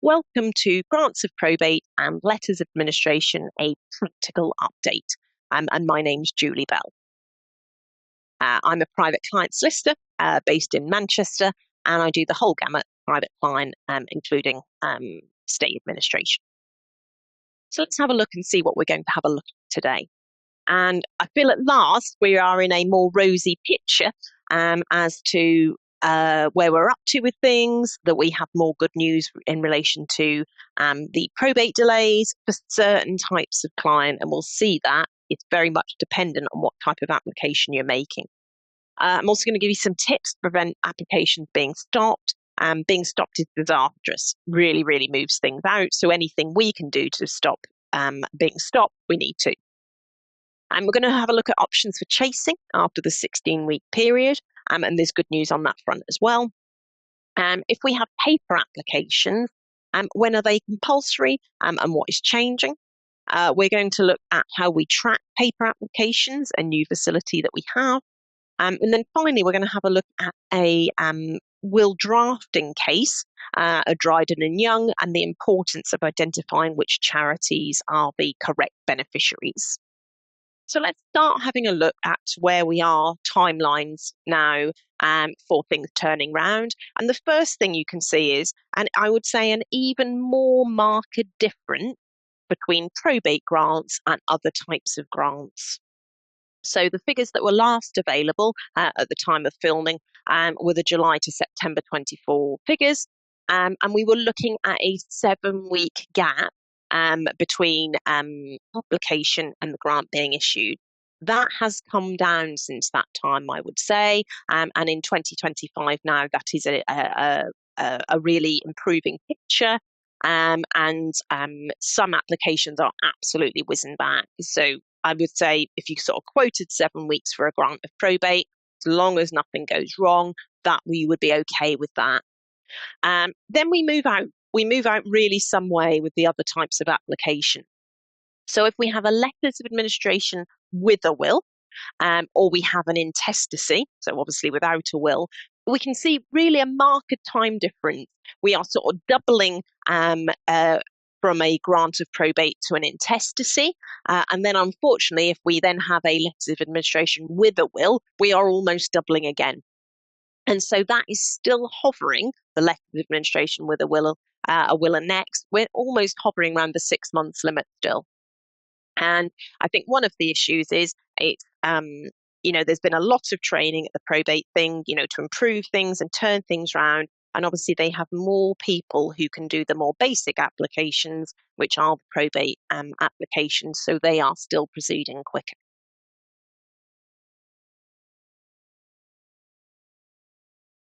Welcome to Grants of Probate and Letters of Administration, a practical update. And my name's Julie Bell. I'm a private client solicitor based in Manchester, and I do the whole gamut private client, including state administration. So let's have a look and see what we're going to have a look at today. And I feel at last we are in a more rosy picture as to where we're up to with things, that we have more good news in relation to the probate delays for certain types of client, and we'll see that it's very much dependent on what type of application you're making. I'm also going to give you some tips to prevent applications being stopped. Being stopped is disastrous, really moves things out. So anything we can do to stop being stopped, we need to. And we're going to have a look at options for chasing after the 16-week period. And there's good news on that front as well. If we have paper applications, when are they compulsory and what is changing? We're going to look at how we track paper applications, a new facility that we have. And then finally, we're going to have a look at a will drafting case, a Dryden and Young, and the importance of identifying which charities are the correct beneficiaries. So let's start having a look at where we are timelines now for things turning round. And the first thing you can see is, and I would say an even more marked difference between probate grants and other types of grants. So the figures that were last available at the time of filming were the July to September 24 figures. And we were looking at a 7-week gap between publication and the grant being issued. That has come down since that time, I would say, and in 2025 now, that is a really improving picture, and some applications are absolutely whizzing back. So I would say if you sort of quoted 7 weeks for a grant of probate, as long as nothing goes wrong, that we would be okay with that. Then we move out. We move out really some way with the other types of application. So if we have a letters of administration with a will, or we have an intestacy, so obviously without a will, we can see really a marked time difference. We are sort of doubling from a grant of probate to an intestacy. And then unfortunately, if we then have a letters of administration with a will, we are almost doubling again. And so that is still hovering, the letters of administration with a will and next, we're almost hovering around the 6 months limit still. And I think one of the issues is it's, there's been a lot of training at the probate thing, to improve things and turn things around. And obviously they have more people who can do the more basic applications, which are the probate applications. So they are still proceeding quicker.